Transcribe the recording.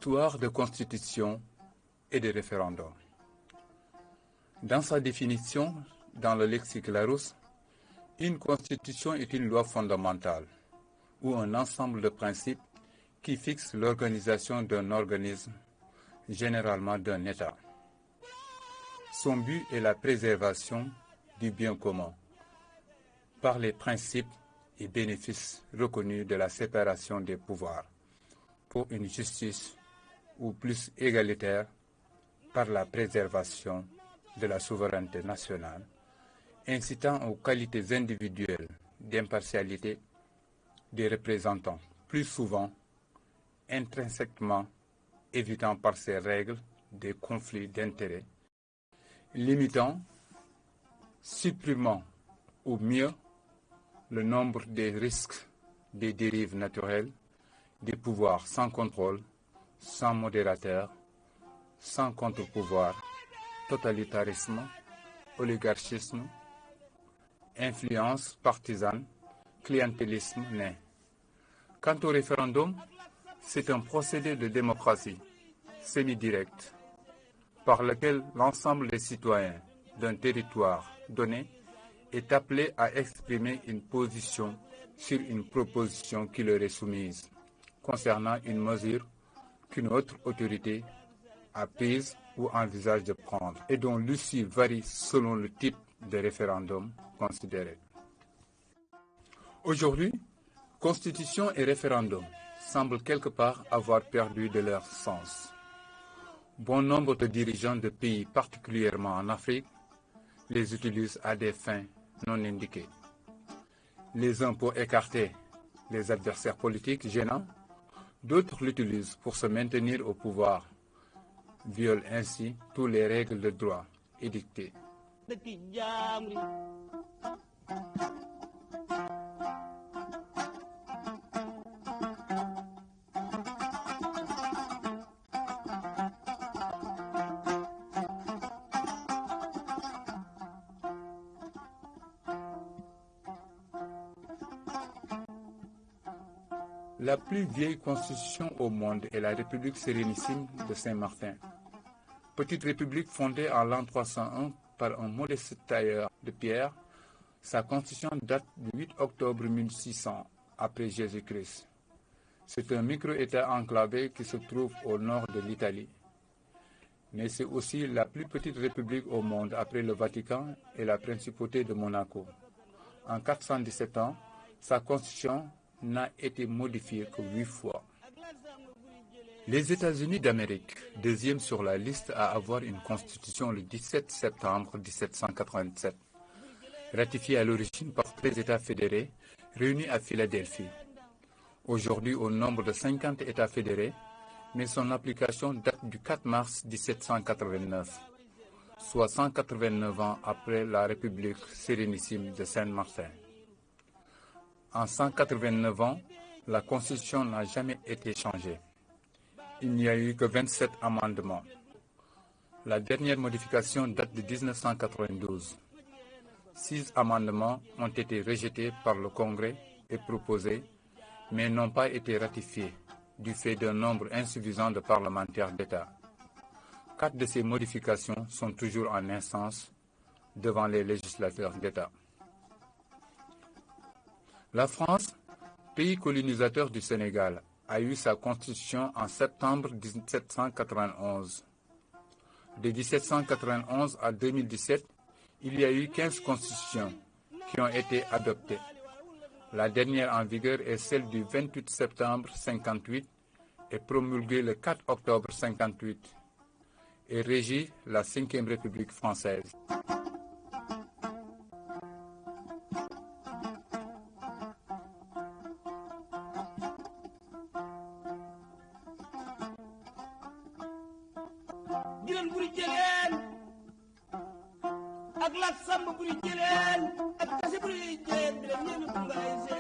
Histoire de constitution et de référendum. Dans sa définition, dans le lexique Larousse, une constitution est une loi fondamentale ou un ensemble de principes qui fixent l'organisation d'un organisme, généralement d'un État. Son but est la préservation du bien commun par les principes et bénéfices reconnus de la séparation des pouvoirs pour une justice ou plus égalitaire par la préservation de la souveraineté nationale, incitant aux qualités individuelles d'impartialité des représentants, plus souvent intrinsèquement évitant par ces règles des conflits d'intérêts, limitant, supprimant ou mieux le nombre des risques des dérives naturelles, des pouvoirs sans contrôle, sans modérateur, sans contre-pouvoir, totalitarisme, oligarchisme, influence partisane, clientélisme né. Quant au référendum, c'est un procédé de démocratie semi-directe par lequel l'ensemble des citoyens d'un territoire donné est appelé à exprimer une position sur une proposition qui leur est soumise concernant une mesure qu'une autre autorité a prise ou envisage de prendre et dont l'issue varie selon le type de référendum considéré. Aujourd'hui, constitution et référendum semblent quelque part avoir perdu de leur sens. Bon nombre de dirigeants de pays, particulièrement en Afrique, les utilisent à des fins non indiquées. Les uns pour écarter les adversaires politiques gênants, d'autres l'utilisent pour se maintenir au pouvoir, violent ainsi toutes les règles de droit édictées. La plus vieille constitution au monde est la République sérénissime de Saint-Martin. Petite république fondée en l'an 301 par un modeste tailleur de pierre, sa constitution date du 8 octobre 1600 après Jésus-Christ. C'est un micro-État enclavé qui se trouve au nord de l'Italie. Mais c'est aussi la plus petite république au monde après le Vatican et la principauté de Monaco. En 417 ans, sa constitution n'a été modifiée que 8 fois. Les États-Unis d'Amérique, deuxième sur la liste à avoir une constitution le 17 septembre 1787, ratifiée à l'origine par 13 États fédérés réunis à Philadelphie. Aujourd'hui au nombre de 50 États fédérés, mais son application date du 4 mars 1789, soit 189 ans après la République sérénissime de Saint-Martin. En 189 ans, la Constitution n'a jamais été changée. Il n'y a eu que 27 amendements. La dernière modification date de 1992. 6 amendements ont été rejetés par le Congrès et proposés, mais n'ont pas été ratifiés du fait d'un nombre insuffisant de parlementaires d'État. 4 de ces modifications sont toujours en instance devant les législateurs d'État. La France, pays colonisateur du Sénégal, a eu sa constitution en septembre 1791. De 1791 à 2017, il y a eu 15 constitutions qui ont été adoptées. La dernière en vigueur est celle du 28 septembre 1958 et promulguée le 4 octobre 1958 et régit la 5e République française. Giran buri jegeen ak lat samba buri jegeen ak kase buri jegeen bi leen ñeena bu ngaay